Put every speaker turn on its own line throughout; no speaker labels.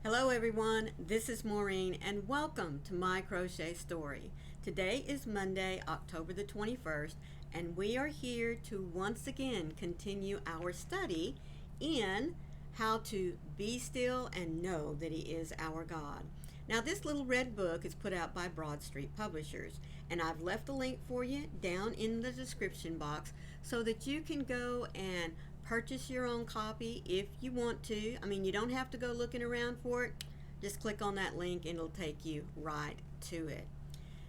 Hello everyone, this is Maureen and welcome to My Crochet Story. Today is Monday, October the 21st, and we are here to once again continue our study in how to be still and know that He is our God. Now this little red book is put out by Broad Street Publishers, and I've left a link for you down in the description box so that you can go and purchase your own copy if you want to. I mean, you don't have to go looking around for it. Just click on that link and it'll take you right to it.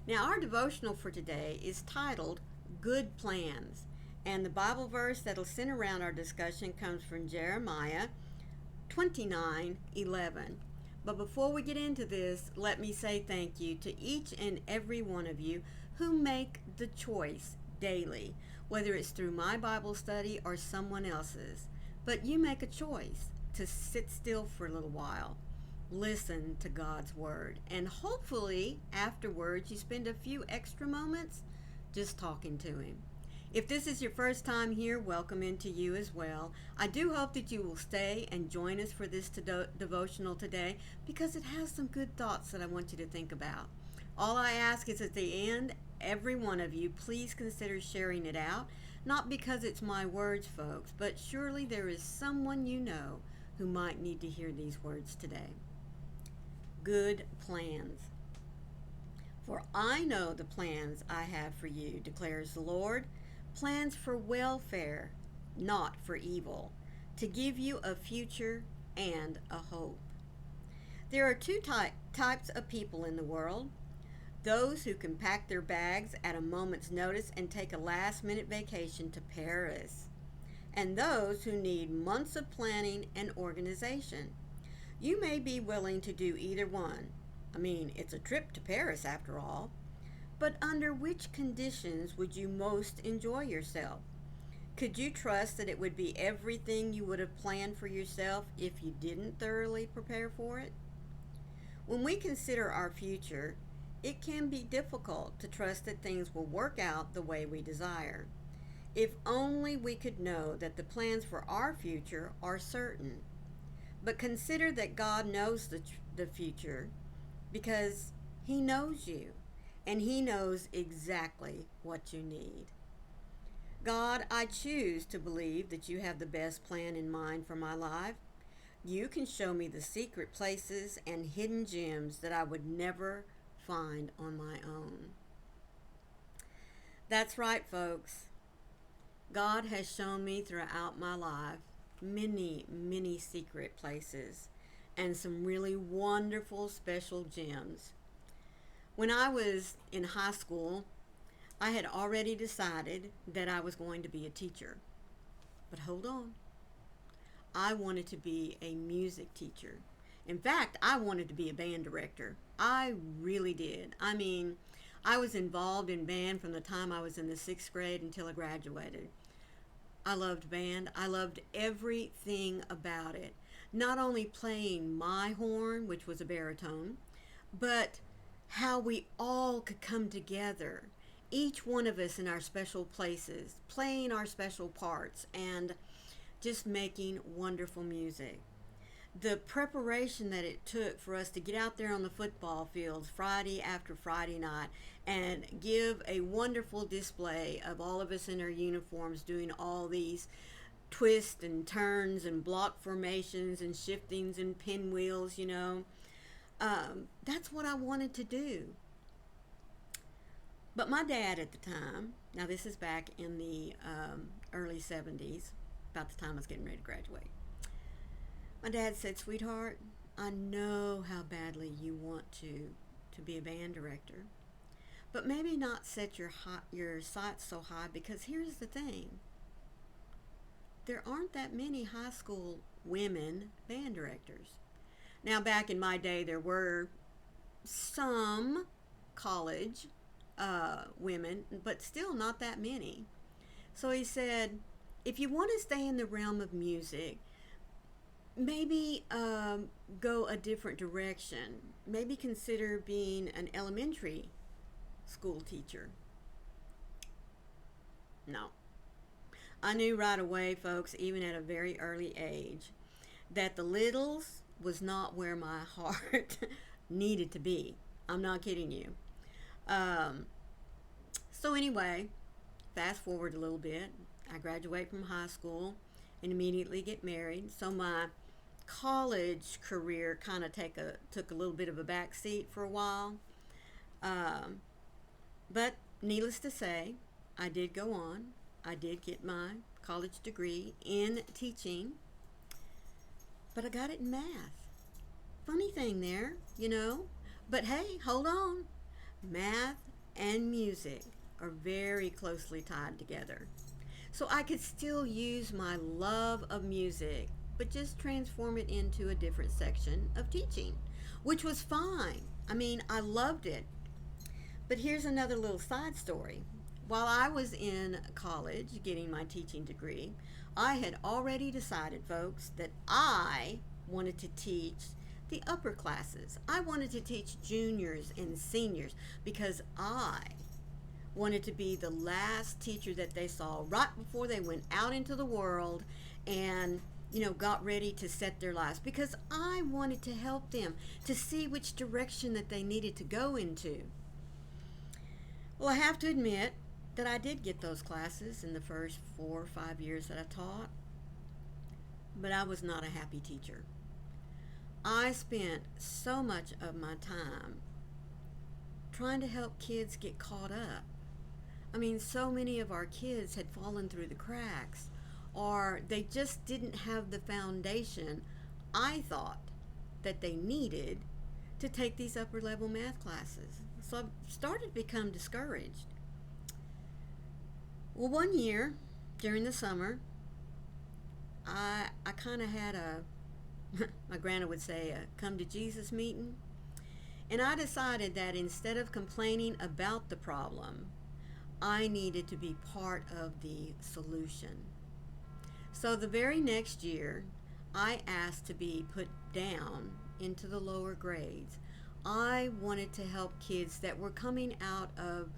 Now, our devotional for today is titled Good Plans. And the Bible verse that'll center around our discussion comes from Jeremiah 29:11. But before we get into this, let me say thank you to each and every one of you who make the choice daily, whether it's through my Bible study or someone else's. But you make a choice to sit still for a little while, listen to God's Word, and hopefully afterwards you spend a few extra moments just talking to Him. If this is your first time here, welcome into you as well. I do hope that you will stay and join us for this devotional today because it has some good thoughts that I want you to think about. All I ask is at the end, every one of you, please consider sharing it out. Not because it's my words, folks, but surely there is someone you know who might need to hear these words today. Good plans. For I know the plans I have for you, declares the Lord, plans for welfare, not for evil, to give you a future and a hope. There are two types of people in the world: those who can pack their bags at a moment's notice and take a last-minute vacation to Paris, and those who need months of planning and organization. You may be willing to do either one. I mean, it's a trip to Paris after all. But under which conditions would you most enjoy yourself? Could you trust that it would be everything you would have planned for yourself if you didn't thoroughly prepare for it? When we consider our future, it can be difficult to trust that things will work out the way we desire. If only we could know that the plans for our future are certain. But consider that God knows the future because He knows you and He knows exactly what you need. God, I choose to believe that you have the best plan in mind for my life. You can show me the secret places and hidden gems that I would never find on my own. That's right, folks. God has shown me throughout my life many, many secret places and some really wonderful special gems. When I was in high school, I had already decided that I was going to be a teacher. But hold on. I wanted to be a music teacher. In fact, I wanted to be a band director. I really did. I mean, I was involved in band from the time I was in the 6th grade until I graduated. I loved band. I loved everything about it. Not only playing my horn, which was a baritone, but how we all could come together, each one of us in our special places, playing our special parts, and just making wonderful music. The preparation that it took for us to get out there on the football fields Friday after Friday night and give a wonderful display of all of us in our uniforms doing all these twists and turns and block formations and shiftings and pinwheels. That's what I wanted to do. But my dad at the time, now this is back in the early 70s, about the time I was getting ready to graduate. My dad said, "Sweetheart, I know how badly you want to be a band director, but maybe not set your sights so high, because here's the thing. There aren't that many high school women band directors." Now, back in my day, there were some college women, but still not that many. So he said, if you want to stay in the realm of music, maybe go a different direction. Maybe consider being an elementary school teacher. No. I knew right away, folks, even at a very early age, that the littles was not where my heart needed to be. I'm not kidding you. Um, so anyway, fast forward a little bit. I graduate from high school and immediately get married. So my college career kind of took a little bit of a back seat for a while. Um, but needless to say, I did go on. I did get my college degree in teaching, but I got it in math. Funny thing there, you know. But hey, hold on. Math and music are very closely tied together. So I could still use my love of music, but just transform it into a different section of teaching, which was fine. I mean, I loved it. But here's another little side story. While I was in college getting my teaching degree, I had already decided, folks, that I wanted to teach the upper classes. I wanted to teach juniors and seniors because I wanted to be the last teacher that they saw right before they went out into the world and got ready to set their lives, because I wanted to help them to see which direction that they needed to go into. Well, I have to admit that I did get those classes in the first 4 or 5 years that I taught, but I was not a happy teacher. I spent so much of my time trying to help kids get caught up. I mean, so many of our kids had fallen through the cracks, or they just didn't have the foundation I thought that they needed to take these upper level math classes. So I started to become discouraged. Well, one year during the summer, I kind of had my grandma would say, a come to Jesus meeting. And I decided that instead of complaining about the problem, I needed to be part of the solution. So the very next year, I asked to be put down into the lower grades. I wanted to help kids that were coming out of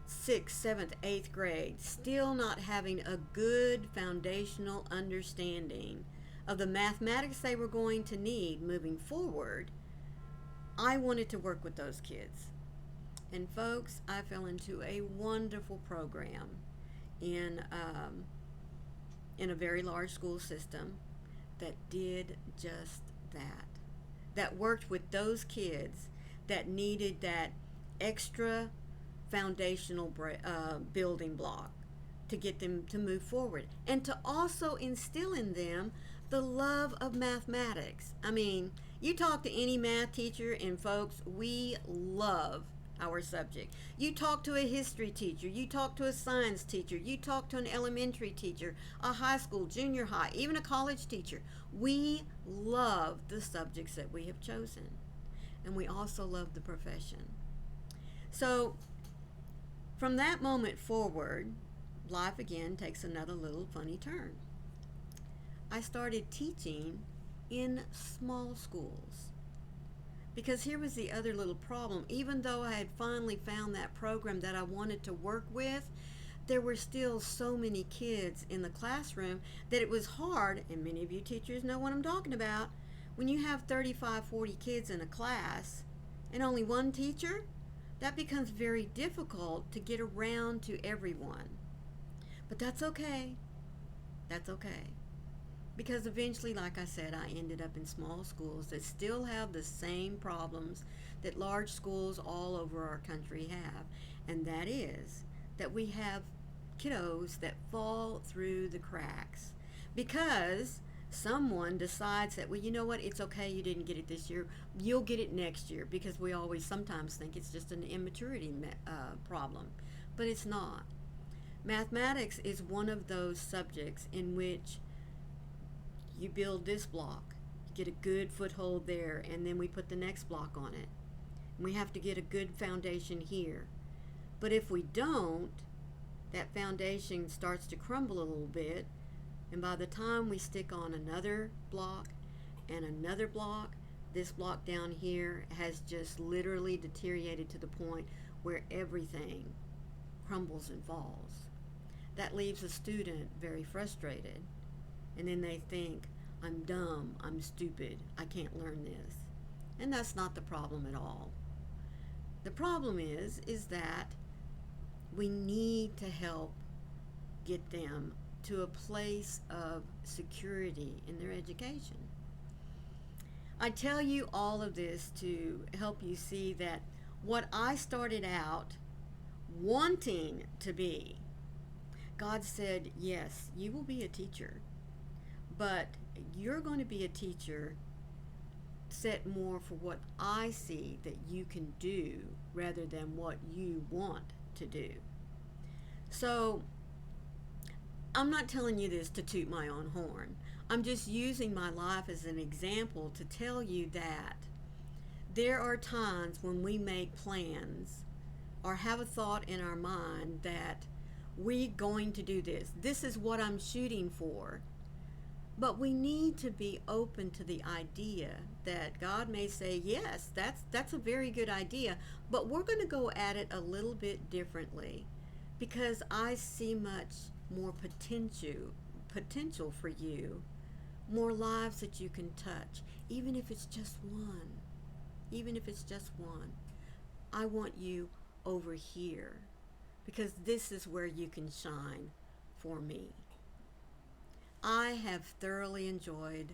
6th, 7th, 8th grade, still not having a good foundational understanding of the mathematics they were going to need moving forward. I wanted to work with those kids. And folks, I fell into a wonderful program in a very large school system that did just that. That worked with those kids that needed that extra foundational building block to get them to move forward, and to also instill in them the love of mathematics. I mean, you talk to any math teacher, and folks, we love our subject. You talk to a history teacher, you talk to a science teacher, you talk to an elementary teacher, a high school, junior high, even a college teacher. We love the subjects that we have chosen, and we also love the profession. So from that moment forward, life again takes another little funny turn. I started teaching in small schools. Because here was the other little problem. Even though I had finally found that program that I wanted to work with, there were still so many kids in the classroom that it was hard, and many of you teachers know what I'm talking about. When you have 35, 40 kids in a class and only one teacher, that becomes very difficult to get around to everyone. But that's okay. That's okay. Because eventually, like I said, I ended up in small schools that still have the same problems that large schools all over our country have. And that is that we have kiddos that fall through the cracks because someone decides that, well, you know what, it's okay, you didn't get it this year, you'll get it next year, because we always sometimes think it's just an immaturity problem. But it's not. Mathematics is one of those subjects in which you build this block, you get a good foothold there, and then we put the next block on it. And we have to get a good foundation here. But if we don't, that foundation starts to crumble a little bit, and by the time we stick on another block and another block, this block down here has just literally deteriorated to the point where everything crumbles and falls. That leaves a student very frustrated. And then they think, I'm dumb, I'm stupid, I can't learn this. And that's not the problem at all. The problem is that we need to help get them to a place of security in their education. I tell you all of this to help you see that what I started out wanting to be, God said, yes, you will be a teacher, but you're going to be a teacher set more for what I see that you can do rather than what you want to do. So I'm not telling you this to toot my own horn. I'm just using my life as an example to tell you that there are times when we make plans or have a thought in our mind that we're going to do this. This is what I'm shooting for. But we need to be open to the idea that God may say, yes, that's a very good idea, but we're going to go at it a little bit differently because I see much more potential for you, more lives that you can touch, even if it's just one. Even if it's just one. I want you over here because this is where you can shine for me. I have thoroughly enjoyed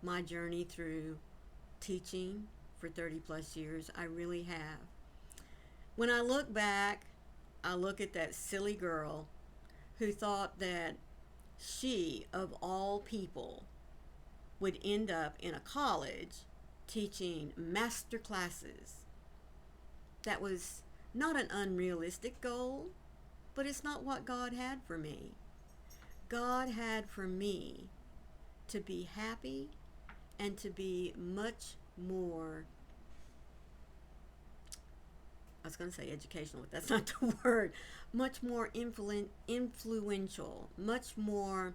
my journey through teaching for 30 plus years. I really have. When I look back, I look at that silly girl who thought that she, of all people, would end up in a college teaching master classes. That was not an unrealistic goal, but it's not what God had for me. God had for me to be happy and to be much more, I was going to say educational, but that's not the word, much more influential, much more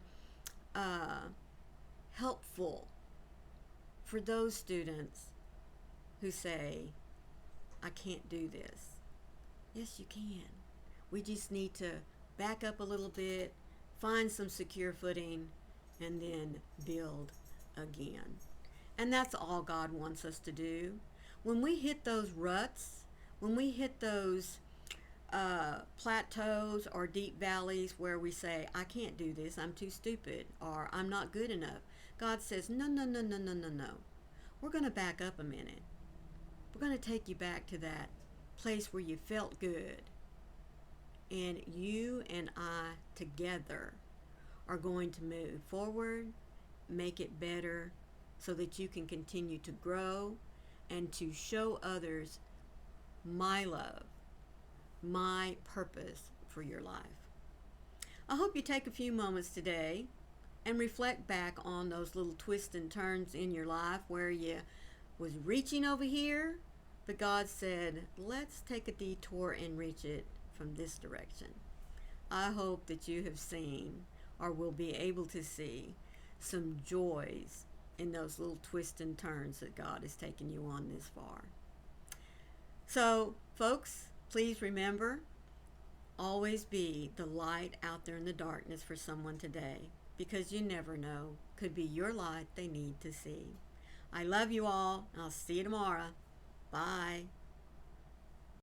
helpful for those students who say, I can't do this. Yes, you can. We just need to back up a little bit, find some secure footing, and then build again. And that's all God wants us to do. When we hit those ruts, when we hit those plateaus or deep valleys where we say, I can't do this, I'm too stupid, or I'm not good enough, God says, no, no, no, no, no, no, no. We're going to back up a minute. We're going to take you back to that place where you felt good. And you and I together are going to move forward, make it better, so that you can continue to grow and to show others my love, my purpose for your life. I hope you take a few moments today and reflect back on those little twists and turns in your life where you was reaching over here, but God said, let's take a detour and reach it from this direction. I hope that you have seen or will be able to see some joys in those little twists and turns that God has taken you on this far. So, folks, please remember, always be the light out there in the darkness for someone today, because you never know, could be your light they need to see. I love you all, and I'll see you tomorrow. Bye.